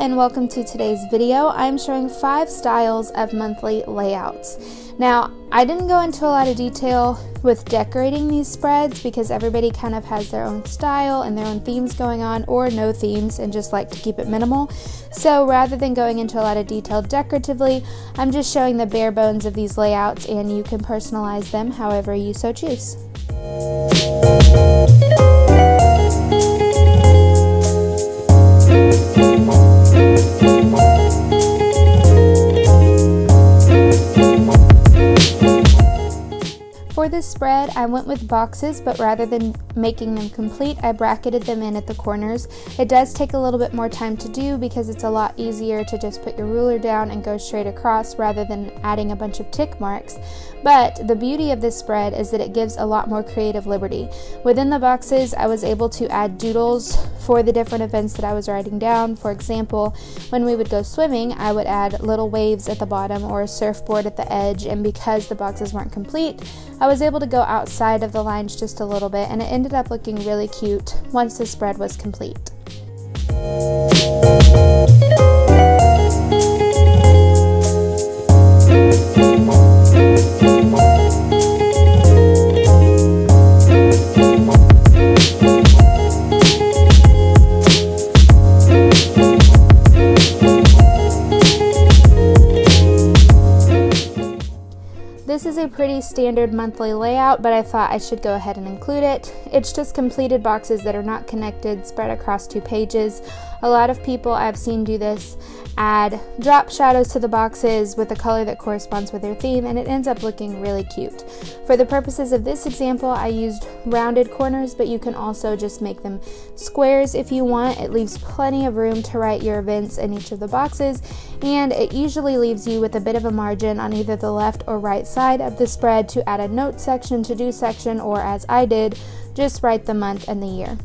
and welcome to today's video. I'm showing 5 styles of monthly layouts. Now, I didn't go into a lot of detail with decorating these spreads because everybody kind of has their own style and their own themes going on, or no themes and just like to keep it minimal. So rather than going into a lot of detail decoratively, I'm just showing the bare bones of these layouts, and you can personalize them however you so choose. For this spread, I went with boxes, but rather than making them complete, I bracketed them in at the corners. It does take a little bit more time to do because it's a lot easier to just put your ruler down and go straight across rather than adding a bunch of tick marks. But the beauty of this spread is that it gives a lot more creative liberty. Within the boxes, I was able to add doodles for the different events that I was writing down. For example, when we would go swimming, I would add little waves at the bottom or a surfboard at the edge, and because the boxes weren't complete, I was able to go outside of the lines just a little bit, and it ended up looking really cute once the spread was complete. This is a pretty standard monthly layout, but I thought I should go ahead and include it. It's just completed boxes that are not connected, spread across 2 pages. A lot of people I've seen do this add drop shadows to the boxes with a color that corresponds with their theme, and it ends up looking really cute. For the purposes of this example, I used rounded corners, but you can also just make them squares if you want. It leaves plenty of room to write your events in each of the boxes, and it usually leaves you with a bit of a margin on either the left or right side of the spread to add a note section, to-do section, or as I did, just write the month and the year.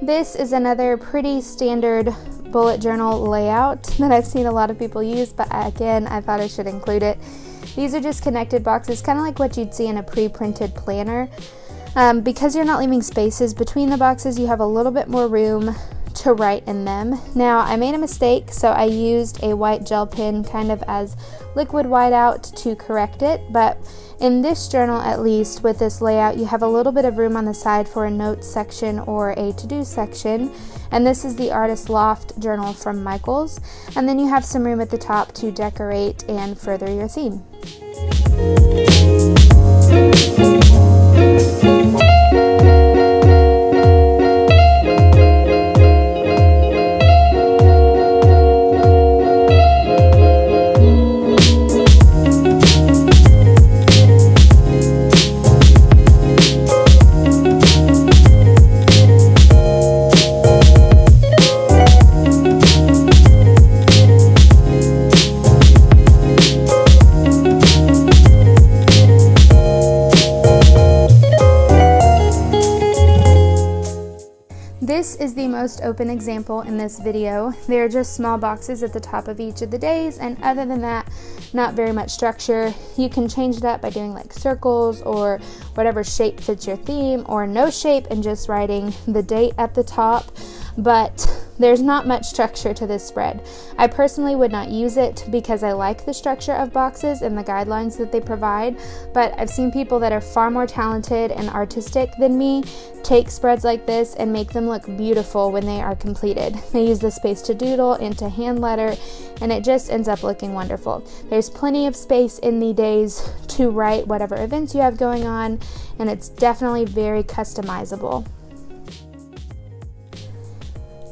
This is another pretty standard bullet journal layout that I've seen a lot of people use, but again, I thought I should include it. These are just connected boxes, kind of like what you'd see in a pre-printed planner. Because you're not leaving spaces between the boxes, you have a little bit more room to write in them. Now, I made a mistake, so I used a white gel pen kind of as liquid whiteout to correct it, but in this journal, at least with this layout, you have a little bit of room on the side for a notes section or a to-do section, and this is the Artist Loft journal from Michaels, and then you have some room at the top to decorate and further your theme. This is the most open example in this video. There are just small boxes at the top of each of the days, and other than that, not very much structure. You can change it up by doing like circles or whatever shape fits your theme, or no shape and just writing the date at the top. But There's not much structure to this spread. I personally would not use it because I like the structure of boxes and the guidelines that they provide, but I've seen people that are far more talented and artistic than me take spreads like this and make them look beautiful when they are completed. They use the space to doodle and to hand letter, and it just ends up looking wonderful. There's plenty of space in the days to write whatever events you have going on, and it's definitely very customizable.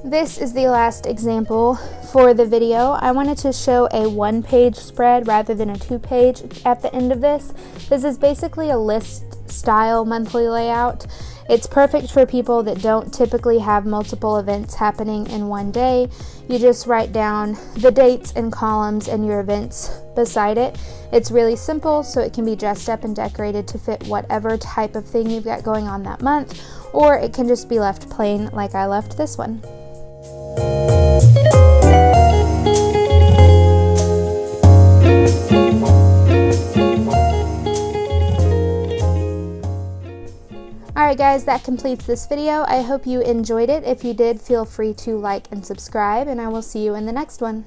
This is the last example for the video. I wanted to show a one-page spread rather than a two-page at the end of this. This is basically a list style monthly layout. It's perfect for people that don't typically have multiple events happening in one day. You just write down the dates and columns and your events beside it. It's really simple, so it can be dressed up and decorated to fit whatever type of thing you've got going on that month, or it can just be left plain like I left this one. Alright guys, that completes this video. I hope you enjoyed it. If you did, feel free to like and subscribe, and I will see you in the next one.